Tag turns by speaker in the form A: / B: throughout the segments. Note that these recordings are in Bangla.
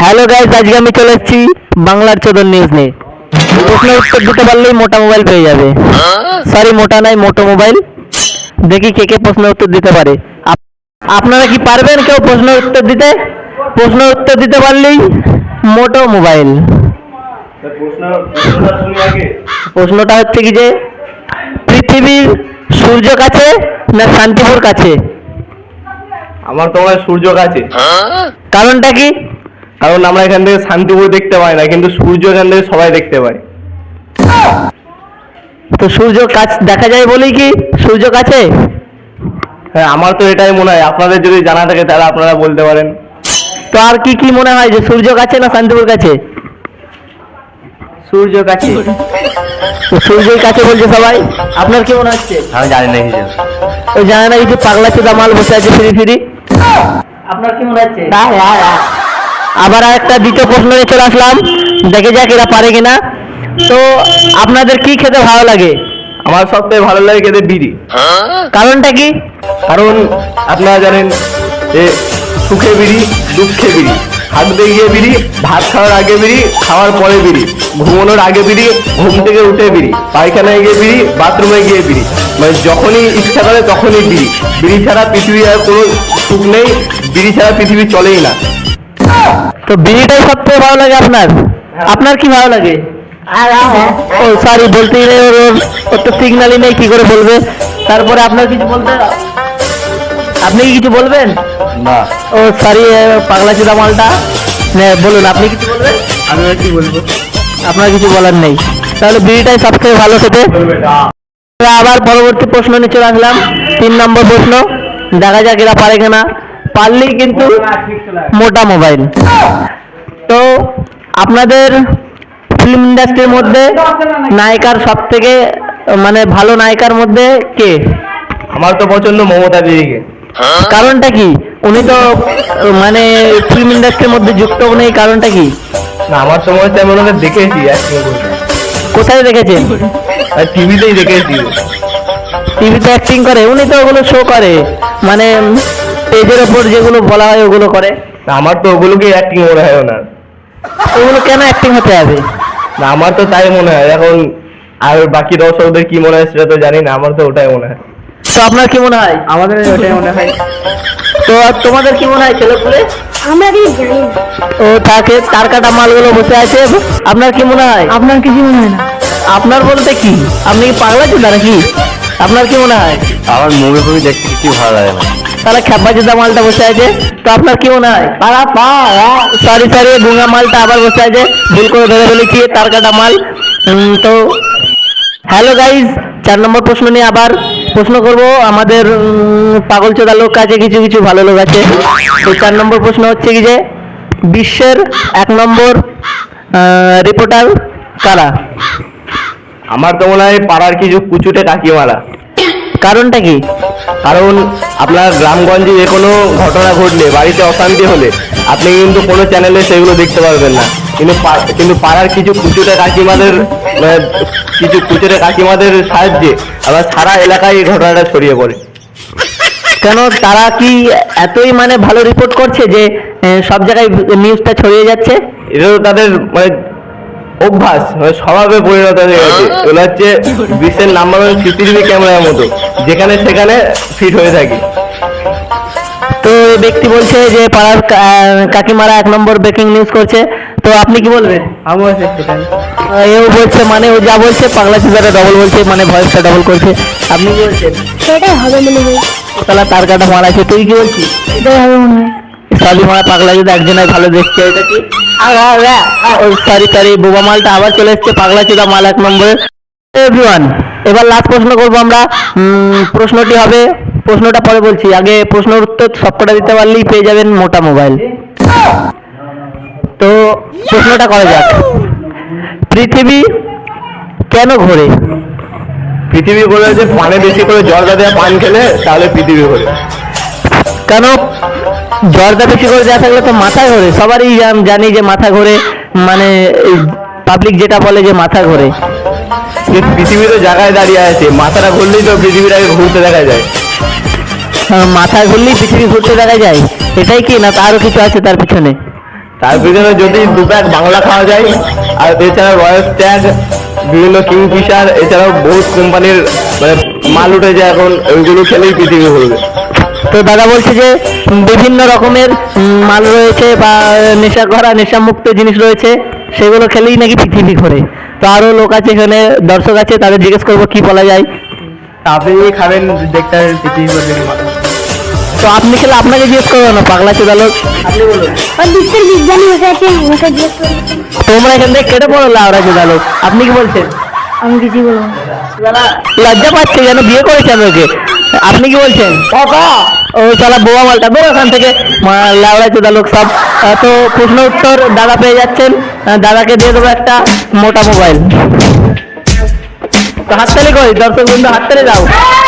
A: হ্যালো গাইস, আজকে আমি চলে এসেছি বাংলার চোদন নিউজ নিয়ে। প্রশ্নের উত্তর দিতে পারলেই মোটা মোবাইল পেয়ে যাবে। সরি, মোটা নাই, মোটো মোবাইল। দেখি কে কে প্রশ্নের উত্তর দিতে পারে। আপনারা কি পারবেন কেউ প্রশ্নের উত্তর দিতে? প্রশ্নের উত্তর দিতে পারলেই মোটো মোবাইল। প্রশ্নটা হচ্ছে কি যে পৃথিবীর সূর্য কাছে না শান্তিপুর কাছে?
B: আমার তো মনে হয় সূর্য কাছে।
A: কারণটা কি?
B: কারণ আমরা এখান থেকে শান্তিপুর দেখতে পাই না, কিন্তু সূর্য এখান থেকে সবাই দেখতে পায়।
A: তো সূর্য কাছ দেখা যায় বলেই কি সূর্য কাছে?
B: হ্যাঁ, আমার তো এটাই মনে হয়। আপনাদের যদি জানা থাকে তাহলে আপনারা বলতে পারেন।
A: তো আর কি কি মনে হয় যে সূর্য কাছে না শান্তিপুর কাছে?
B: সূর্য কাছে।
A: তো সূর্যের কাছে বলছে সবাই। আপনার কি মনে হচ্ছে?
B: আমি জানি না কিছু।
A: ওই জানে না কিছু, পাগলা চোদা মাল বসে আছে ফিরি ফিরি। আপনার কি মনে হচ্ছে? আবার একটা দ্বিতীয় প্রশ্ন নিয়ে চলে আসলাম, দেখে যাক এরা পারে কিনা। তো আপনাদের কি খেতে ভালো লাগে?
B: আমার সবথেকে ভালো লাগে খেতে বিড়ি।
A: কারণটা কি?
B: কারণ আপনারা জানেন যে সুখে বিড়ি, দুঃখে বিড়ি, হাঁটতে গিয়ে বিড়ি, ভাত খাওয়ার আগে বিড়ি, খাওয়ার পরে বিড়ি, ঘুমানোর আগে বিড়ি, ঘুম থেকে উঠে বিড়ি, পায়খানায় গিয়ে বিড়ি, বাথরুমে গিয়ে বিড়ি, মানে যখনই ইচ্ছা করে তখনই বিড়ি। বিড়ি ছাড়া পৃথিবী আর কোনো সুখ নেই, বিড়ি ছাড়া পৃথিবী চলেই না।
A: তো বিড়িটাই সবথেকে ভালো লাগে আপনার? আপনার কি ভালো লাগে? ও সরি, বলতেই নেই, ওর তো সিগন্যালই নেই, কি করে বলবে? তারপরে আপনার কিছু বলতে, আপনি কি কিছু বলবেন?
B: না,
A: ও সরি, পাগলা চোদা মালটা। বলুন, আপনি কিছু বলবেন?
B: আমি আর কি বলবো।
A: আপনার কিছু বলার নেই, তাহলে বিড়িটাই সবথেকে ভালো খেতে। আবার পরবর্তী প্রশ্ন নিয়ে চলে আসলাম, 3 নম্বর প্রশ্ন। দেখা যাক এরা পারে কিনা। পারলেই কিন্তু মোটা মোবাইল। তো আপনাদের ফিল্ম ইন্ডাস্ট্রির মধ্যে নায়িকার সব থেকে মানে ভালো নায়িকার মধ্যে কে?
B: আমার তো পছন্দ মমতা দিদিকে।
A: কারণটা কি? উনি তো মানে ফিল্ম ইন্ডাস্ট্রির মধ্যে যুক্ত নেই, কারণটা কি?
B: না, আমার তো মনে হচ্ছে আমি ওনাকে দেখেছি acting করতে।
A: কোথায় দেখেছেন?
B: আর টিভিতেই দেখেছি।
A: টিভিতে অ্যাক্টিং করে? উনি তো ওগুলো শো করে, মানে স্টেজের ওপর যেগুলো বলা হয় ওগুলো করে।
B: না, আমার তো ওগুলোকে অ্যাক্টিং মনে হয় না।
A: ওগুলো কেন অ্যাক্টিং হতে হবে?
B: না, আমার তো তাই মনে হয়। এখন আর বাকি দর্শকদের কি মনে হয় সেটা তো জানি না, আমার তো ওটাই মনে হয়।
A: তো আপনার কি মনে হয়?
B: আমাদের ওটাই মনে হয়।
A: তো আর তোমাদের কি মনে হয় ছেলেপুলে?
C: আমরা কি জানি না।
A: ও তাকে তার কাটা মালগুলো বসে আছে, আপনার কি মনে হয়?
C: আপনার কিছু মনে হয় না?
A: আপনার বলতে কি, আপনি কি পাগলা চোদা নাকি? আপনার কি মনে হয়?
B: আমার মুভি ফুভি দেখতে কিছু ভালো লাগে না।
A: তাহলে খেপা চোদা মালটা বসে আছে, তো আপনার কি মনে হয়? সরি সরি, গুঙ্গা মালটা আবার বসে আছে, ভুল করে ধরে ফেলেছি, তার কাটা মাল। তো হ্যালো গাইজ, 4 নম্বর প্রশ্ন নিয়ে আবার প্রশ্ন করব। আমাদের পাগল চোদা লোক আছে, কিছু কিছু ভালো লোক আছে। তো 4 নম্বর প্রশ্ন হচ্ছে কি যে বিশ্বের 1 নম্বর রিপোর্টার কারা?
B: আমার তো মনে হয় পাড়ার কিছু কুচুটে কাকিমারা।
A: কারণটা কি?
B: কারণ আপনার গ্রামগঞ্জে যে কোনো ঘটনা ঘটলে, বাড়িতে অশান্তি হলে, আপনি কিন্তু কোনো চ্যানেলে সেগুলো দেখতে পারবেন না। কিন্তু পাড়ার কিছু কুচুটে কাকিমাদের, মানে কিছু কুচুটে কাকিমাদের সাহায্যে আবার সারা এলাকায় এই ঘটনাটা ছড়িয়ে পড়ে।
A: কেন, তারা কি এতই মানে ভালো রিপোর্ট করছে যে সব জায়গায় নিউজটা ছড়িয়ে যাচ্ছে?
B: এটা তো তাদের মানে অভ্যাস, মানে স্বভাবে পরিণত হয়ে গেছে। এগুলো হচ্ছে বিশ্বের নাম্বার 1 সিসিটিভি ক্যামেরার মতো, যেখানে সেখানে ফিট হয়ে থাকে।
A: তো এই ব্যক্তি বলছে যে পাড়ার কাকিমারা 1 নম্বর ব্রেকিং নিউজ করছে, তো আপনি কি বলবেন?
B: আমিও সেটাই।
A: এও বলছে, মানে ও যা বলছে পাগলা চিজাটা ডবল বলছে, মানে ভয়েসটা ডবল করছে। আপনি কি বলছেন?
C: সেটাই হবে মনে হয়।
A: তাহলে তার কাটা মাল আছে, তুই কি বলছিস?
C: সেটাই হবে মনে হয়।
A: সরি মারা, পাগলা যদি একজনের ভালো দেখছে, এটা কি? সরি সরি, বোবা মালটা আবার চলে এসছে, পাগলা চিদা মাল 1 নম্বরে। এভরিওয়ান, এবার লাস্ট প্রশ্ন করবো আমরা। প্রশ্নটি হবে, প্রশ্নটা পরে বলছি, আগে প্রশ্নের উত্তর সবকটা দিতে পারলেই পেয়ে যাবেন মোটা মোবাইল। তো প্রশ্নটা করা যাক, পৃথিবী কেন ঘোরে?
B: পৃথিবী বলে যে পানে বেশি করে জর্দা দেওয়া পান খেলে তাহলে পৃথিবী ঘোরে।
A: কেন? জর্দা বেশি করে দেওয়া থাকলে তো মাথায় ঘোরে, সবারই জানি যে মাথা ঘোরে, মানে পাবলিক যেটা বলে যে মাথা ঘোরে।
B: পৃথিবী তো জায়গায় দাঁড়িয়ে আছে, মাথাটা ঘুরলেই তো পৃথিবীটাকে ঘুরতে দেখা যায়।
A: মাথা ঘুরলেই পৃথিবী ঘুরতে দেখা যায়, এটাই কি, না আরো কিছু আছে তার পিছনে?
B: তার পিছনে যদি দু প্যাক বাংলা খাওয়া যায়, আর এছাড়া রয়্যাল ট্যাগ, বিভিন্ন কিংফিশার, এছাড়াও বহুত কোম্পানির মানে মাল উঠেছে এখন, ওইগুলো খেলেই পৃথিবী ঘুরবে।
A: তো দাদা বলছে যে বিভিন্ন রকমের মাল রয়েছে বা নেশা করা নেশামুক্ত জিনিস রয়েছে, সেগুলো খেলেই নাকি পৃথিবী ঘোরে। তো আরও লোক আছে এখানে, দর্শক আছে, তাদের জিজ্ঞেস করবো কি বলা যায়।
B: আপনি খাবেন, দেখতে পারেন পৃথিবী ঘুরবে।
A: তো আপনি খেলে আপনাকে জিজ্ঞেস করবো না, পাগলা চোদা লোক। আপনি বলুন।
C: ওই বিশ্বের বিজ্ঞানী বসে আছে, ওকে জিজ্ঞেস করে।
A: তোমরা এখান থেকে কেটে পড়ো লাউড়া চোদা লোক। আপনি কি বলছেন?
C: আমি কিছুই বলবো না।
A: লজ্জা পাচ্ছে যেন বিয়ে করেছেন ওকে। আপনি কি বলছেন? ও শালা বোয়া মালটা, বেরো ওখান থেকে লাউড়া চোদা লোক সব। তো প্রশ্ন উত্তর দাদা পেয়ে যাচ্ছেন। দাদাকে দিয়ে দেবো একটা মোটা মোবাইল। তো হাততালি কই দর্শক বন্ধু, হাততালি দাও।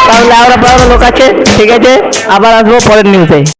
A: তাহলে লাউড়া পাওয়ার লোক আছে। ঠিক আছে, আবার আসবো পরের নিউজে।